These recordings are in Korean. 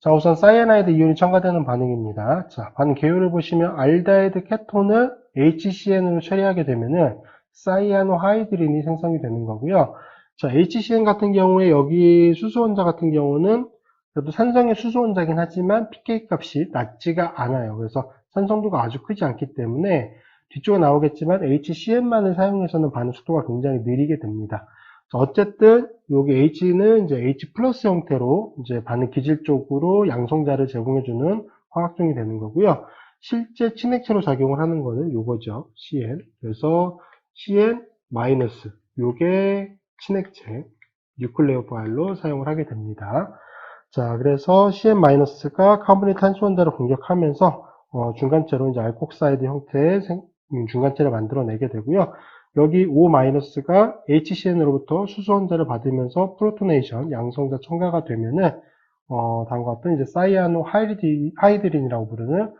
자, 우선 사이아나이드 이온이 첨가되는 반응입니다. 자, 반응 개요를 보시면 알데하이드 케톤을 HCN으로 처리하게 되면은 사이아노하이드린이 생성이 되는 거고요. 자, HCN 같은 경우에 여기 수소원자 같은 경우는 그래도 산성의 수소원자긴 하지만 pK 값이 낮지가 않아요. 그래서 산성도가 아주 크지 않기 때문에 뒤쪽에 나오겠지만 HCN만을 사용해서는 반응 속도가 굉장히 느리게 됩니다. 자, 어쨌든 여기 H는 이제 H 플러스 형태로 이제 반응 기질 쪽으로 양성자를 제공해주는 화학종이 되는 거고요. 실제 친액체로 작용을 하는 거는 요거죠. CN. 그래서 CN 마이너스 요게 친액체 뉴클레오 파일로 사용을 하게 됩니다. 자, 그래서 CN-가 카보닐 탄소원자를 공격하면서 중간체로 이제 알콕사이드 형태의 중간체를 만들어내게 되고요. 여기 O-가 HCN으로부터 수소원자를 받으면서 프로토네이션, 양성자 첨가가 되면은 다음과 같은 이제 사이아노 하이드린이라고 부르는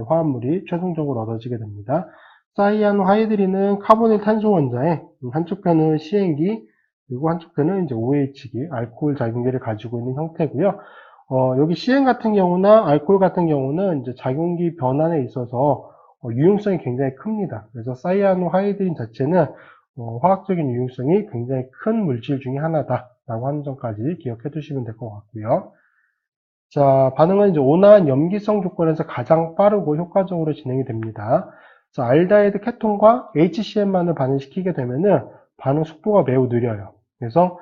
화합물이 최종적으로 얻어지게 됩니다. 사이아노 하이드린은 카보닐 탄소원자에 한쪽 편은 CN기, 그리고 한쪽 편은 이제 OH기, 알코올 작용기를 가지고 있는 형태고요. 여기 CN 같은 경우나 알코올 같은 경우는 이제 작용기 변환에 있어서 유용성이 굉장히 큽니다. 그래서 사이아노하이드린 자체는 화학적인 유용성이 굉장히 큰 물질 중에 하나다라고 하는 점까지 기억해 두시면 될 것 같고요. 자, 반응은 이제 온화한 염기성 조건에서 가장 빠르고 효과적으로 진행이 됩니다. 자, 알데하이드 케톤과 HCN만을 반응시키게 되면은 반응 속도가 매우 느려요. 그래서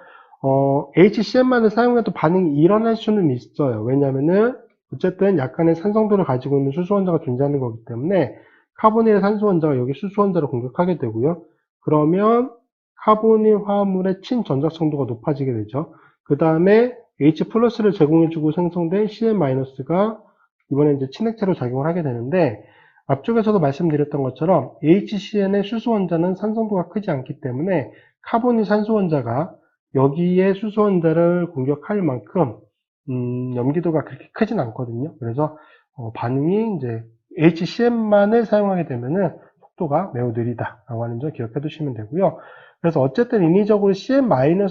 HCN만을 사용해도 반응이 일어날 수는 있어요. 왜냐면은 어쨌든 약간의 산성도를 가지고 있는 수소원자가 존재하는 거기 때문에 카보닐의 산소원자가 여기 수소원자를 공격하게 되고요. 그러면 카보닐 화합물의 친전작성도가 높아지게 되죠. 그 다음에 H 플러스를 제공해주고 생성된 CN-가 이번에 이제 친액체로 작용을 하게 되는데 앞쪽에서도 말씀드렸던 것처럼 HCN의 수소원자는 산성도가 크지 않기 때문에 카보닐 산소원자가 여기에 수소원자를 공격할 만큼 염기도가 그렇게 크진 않거든요. 그래서 반응이 이제 HCN만을 사용하게 되면은 속도가 매우 느리다라고 하는 점 기억해 두시면 되고요. 그래서 어쨌든 인위적으로 CN-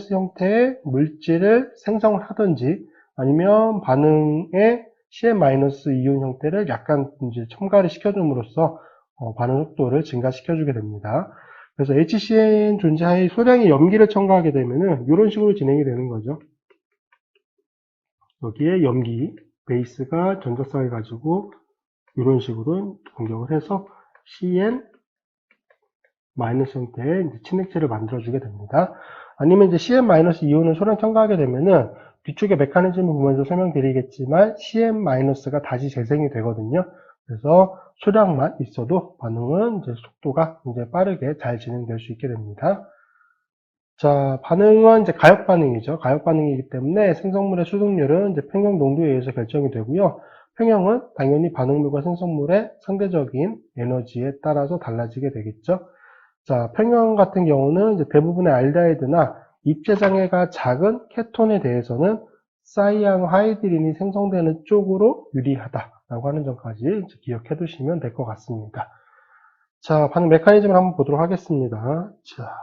형태의 물질을 생성을 하든지 아니면 반응에 CN- 이온 형태를 약간 이제 첨가를 시켜줌으로써 반응 속도를 증가시켜주게 됩니다. 그래서 HCN 존재하에 소량의 염기를 첨가하게 되면은 이런 식으로 진행이 되는 거죠. 여기에 염기, 베이스가 전자쌍을 가지고 이런 식으로 공격을 해서 CN- 형태의 이제 친액체를 만들어주게 됩니다. 아니면 이제 CN- 이온을 소량 첨가하게 되면은 뒤쪽에 메커니즘을 보면서 설명드리겠지만 CN-가 다시 재생이 되거든요. 그래서 소량만 있어도 반응은 이제 속도가 굉장히 빠르게 잘 진행될 수 있게 됩니다. 자, 반응은 이제 가역 반응이죠. 가역 반응이기 때문에 생성물의 수동률은 이제 평형 농도에 의해서 결정이 되고요. 평형은 당연히 반응물과 생성물의 상대적인 에너지에 따라서 달라지게 되겠죠. 자, 평형 같은 경우는 이제 대부분의 알데하이드나 입체 장애가 작은 케톤에 대해서는 사이아노하이드린이 생성되는 쪽으로 유리하다라고 하는 점까지 이제 기억해 두시면 될 것 같습니다. 자, 반응 메커니즘을 한번 보도록 하겠습니다. 자,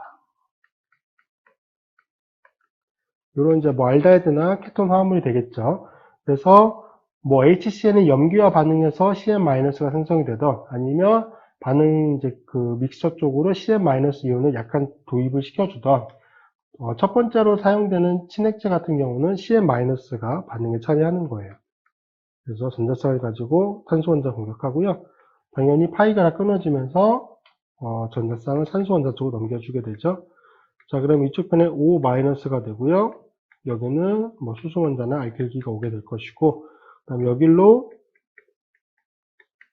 이런 이제 뭐 알데하이드나 케톤 화합물이 되겠죠. 그래서 뭐 HCN의 염기와 반응해서 CN-가 생성이 되던 아니면 반응 이제 그 믹스처 쪽으로 CN- 이온을 약간 도입을 시켜주던 첫 번째로 사용되는 친액체 같은 경우는 CN-가 반응에 참여하는 거예요. 그래서 전자쌍을 가지고 탄소 원자 공격하고요. 당연히 파이가 끊어지면서 전자쌍을 산소 원자 쪽으로 넘겨주게 되죠. 자, 그럼 이쪽 편에 O-가 되고요. 여기는 뭐 수소 원자나 알킬기가 오게 될 것이고, 그다음 여기로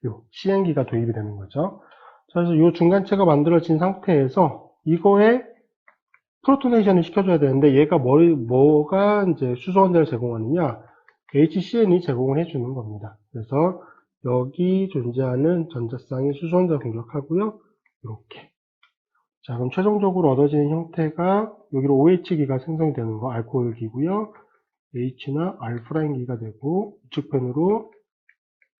요 CN기가 도입이 되는 거죠. 자, 그래서 이 중간체가 만들어진 상태에서 이거에 프로토네이션을 시켜줘야 되는데 얘가 뭐가 이제 수소 원자를 제공하느냐? HCN이 제공을 해주는 겁니다. 그래서 여기 존재하는 전자쌍이 수소 원자를 공격하고요. 이렇게. 자, 그럼 최종적으로 얻어지는 형태가 여기로 OH기가 생성이 되는 거 알코올기고요. H나 알프라인기가 되고 이쪽 편으로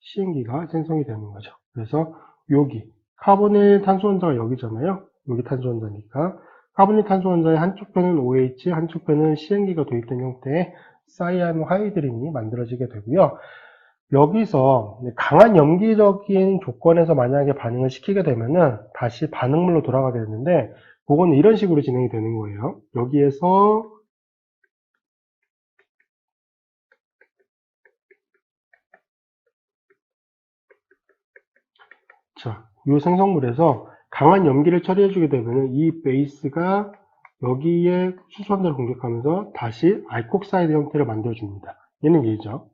CN기가 생성이 되는 거죠. 그래서 여기 카보닐 탄소원자가 여기잖아요. 여기 탄소원자니까. 카보닐 탄소 원자의 한쪽 편은 OH, 한쪽 편은 CN기가 도입된 형태의 사이아노하이드린이 만들어지게 되고요. 여기서 강한 염기적인 조건에서 만약에 반응을 시키게 되면은 다시 반응물로 돌아가게 되는데, 그거는 이런 식으로 진행이 되는 거예요. 여기에서 자, 이 생성물에서 강한 염기를 처리해주게 되면은 이 베이스가 여기에 수소원자를 공격하면서 다시 알콕사이드 형태를 만들어줍니다. 얘는 얘죠.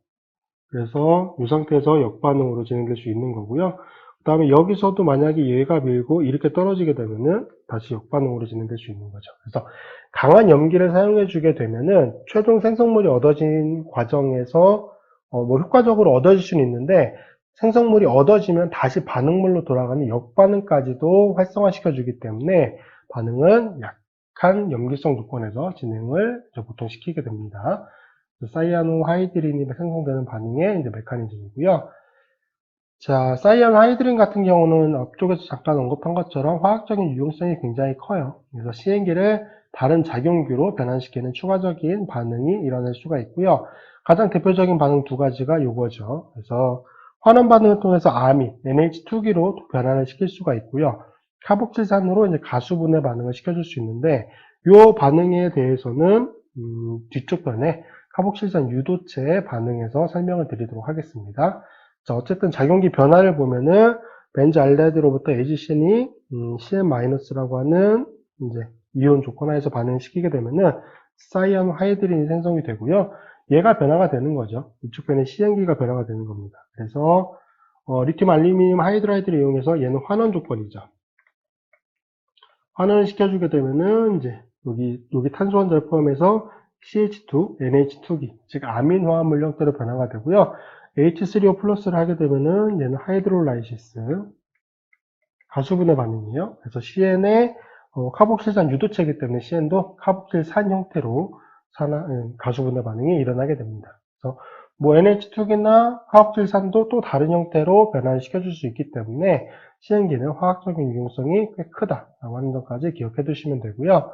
그래서 이 상태에서 역반응으로 진행될 수 있는 거고요. 그 다음에 여기서도 만약에 얘가 밀고 이렇게 떨어지게 되면은 다시 역반응으로 진행될 수 있는 거죠. 그래서 강한 염기를 사용해 주게 되면은 최종 생성물이 얻어진 과정에서 뭐 효과적으로 얻어질 수는 있는데, 생성물이 얻어지면 다시 반응물로 돌아가는 역반응까지도 활성화시켜 주기 때문에 반응은 약한 염기성 조건에서 진행을 보통 시키게 됩니다. 사이아노하이드린이 생성되는 반응의 이제 메커니즘이고요. 자, 사이아노하이드린 같은 경우는 앞쪽에서 잠깐 언급한 것처럼 화학적인 유용성이 굉장히 커요. 그래서 CN기를 다른 작용기로 변환시키는 추가적인 반응이 일어날 수가 있고요. 가장 대표적인 반응 두 가지가 이거죠. 그래서 환원 반응을 통해서 아민, NH2기로 변환을 시킬 수가 있고요. 카복실산으로 이제 가수분해 반응을 시켜줄 수 있는데, 이 반응에 대해서는 뒤쪽 편에 카복실산 유도체에 반응해서 설명을 드리도록 하겠습니다. 자, 어쨌든 작용기 변화를 보면은 벤즈알데히드로부터 AgCN이 CN-라고 하는 이제 이온 조건하에서 반응을 시키게 되면은 사이아노하이드린이 생성이 되고요. 얘가 변화가 되는 거죠. 이쪽 편에 CN기가 변화가 되는 겁니다. 그래서 리튬 알루미늄 하이드라이드를 이용해서 얘는 환원 조건이죠. 환원을 시켜주게 되면은 이제 여기 탄소 원자를 포함해서 CH2, NH2기, 즉 아민 화합물 형태로 변화가 되고요. H3O 플러스를 하게 되면은 얘는 하이드롤라이시스, 가수분해 반응이에요. 그래서 CN의 카복실산 유도체이기 때문에 CN도 카복실산 형태로 가수분해 반응이 일어나게 됩니다. 그래서 뭐 NH2기나 카복실산도 또 다른 형태로 변화를 시켜줄 수 있기 때문에 CN기는 화학적인 유용성이 꽤 크다라고 하는 점까지 기억해 두시면 되고요.